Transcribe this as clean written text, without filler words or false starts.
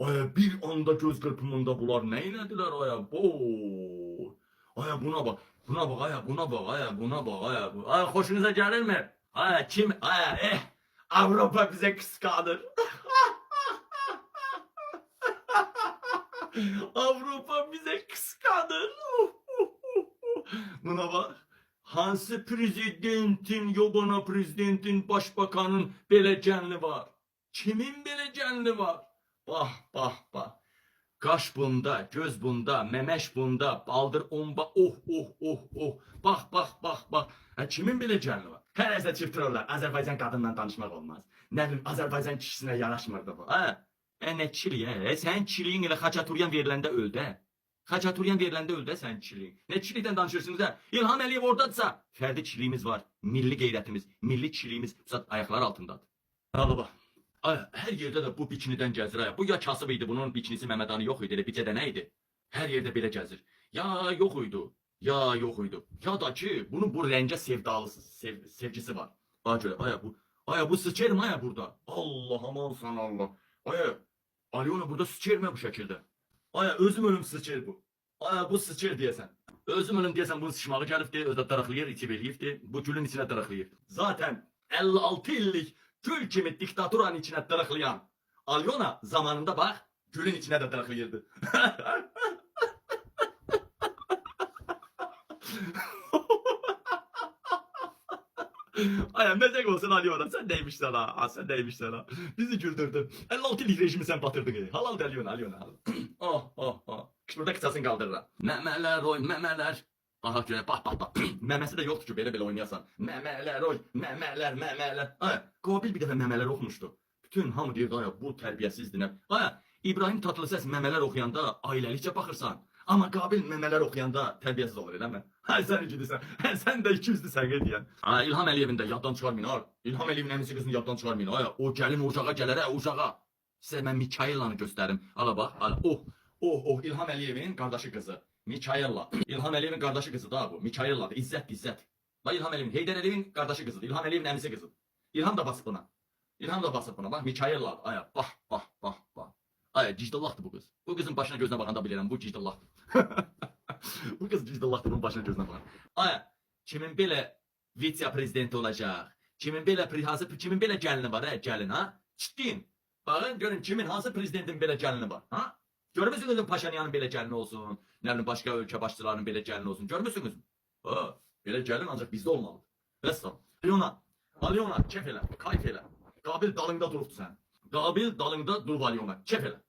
Aya bir anda göz kırpımında bunlar neylediler aya? Oo. Aya buna bak. Buna bak aya buna bak aya buna bak aya. Aya hoşunuza gelir mi? Aya kim? Aya Avrupa bize kıskanır. Avrupa bize kıskanır. Buna bak. Hansı prezidentin, yobana prezidentin, başbakanın belə canlı var? Kimin belə canlı var? Bah bah bah. Qaş bunda, göz bunda, memeş bunda, baldır omba, oh oh oh oh. Bax bax bax bax. Kimin belə canlı var? Hər əsə çırptırırlar. Azərbaycan qadınla danışmaq olmaz. Nə bilim Azərbaycan kişisinə yaraşmırdı bu. Nə kişiliyi? Sənin kişiliyin elə Xaçaturyan veriləndə öldü. Xaçaturyan veriləndə öldü sənin kişiliyin. Nə kişilikdən danışırsınız ha? İlham Əliyev oradadsa, fərdi kişiliyimiz var. Milli qeyrətimiz, milli kişiliyimiz ayaqlar altındadır. Alıba. Her yerde de bu bikiniden gezir. Bu ya kasıb idi, bunun bikinisi Məmədanı yox idi, elə bicədə nə idi? Her yerde belə gezir. Ya yok uydu, ya yok uydu. Ya da ki, bunun bu rəngə sevgisi var. Bak öyle, bu sıçerim burada. Allah aman sana Allah. Alyona burada sıçer mi bu şekilde? Özüm ölüm sıçer bu. Bu sıçer diyesen. Özüm ölüm diyesen bunun sıçmağı gəlibdi, özdə daraqlayır, içib eləyibdi. Bu gülün içine daraqlayır. Zaten 56 illik gül kimi diktaturanın içine daraqlayan Alyona zamanında bak gülün içine de daraqlayırdı. Mezek olsun Alyona, sen neymiş sana? Sen neymiş sana? Bizi güldürdün. 56 illik rejimi sen batırdın. Halal de Alyona. Oh. Şurada kısasını kaldırır. Memeler oy memeler. Aha göre bak. Memesi de yoktu ki böyle oynayasan. Memeler oy memeler. Qabil bir dəfə memeler oxumuşdu. Bütün hamı deyirdi bu tərbiyəsizdir nə. İbrahim Tatlıses memeler oxuyanda ailəlikcə baxırsan. Ama Qabil memeler oxuyanda tərbiyəsiz olur eləmi? Sen ikidisən. Sen de 200'lüsən deyən. İlham Əliyevin də yaddan çıxarmayın. İlham Əliyevin əmisi qızını yaddan çıxarmayın. O gəlin ocağa gələr ocağa. Sizə mən Mikayellanı göstərim. Ala bax. İlham Əliyevin qardaşı qızı. Mikayella. İlham Əliyevin qardaşı qızı da bu. Mikayelladır. İzzət. Bak İlham Əliyevin, Heydər Əliyevin qardaşı qızıdır. İlham Əliyevin əmisi qızıdır. İlham da basıb buna. Bak Mikayella. Bax. Cicdallahdır bu qız. Bu qızın başına gözünə baxanda bilirəm bu cicdallahdır. Bu qız cicdallahdır bunun başına gözünə baxan. Kimin belə vitse prezidenti olacaq? Kimin belə gəlini var gəlin ha? Ciddiyim. Bakın görün kimin hansı prezidentin belə gəlini var ha? Görmüsünüz Paşinyanın belə gəlini olsun, nə bilim başqa ölkə başçılarının belə gəlini olsun. Görmüsünüz mü? Belə gəlin ancaq bizdə olmalıdır. Vəssalam. Alyona, kef elə, kayf elə. Qabil dalında durubdu sən. Qabil dalında durub Alyona, kef elə.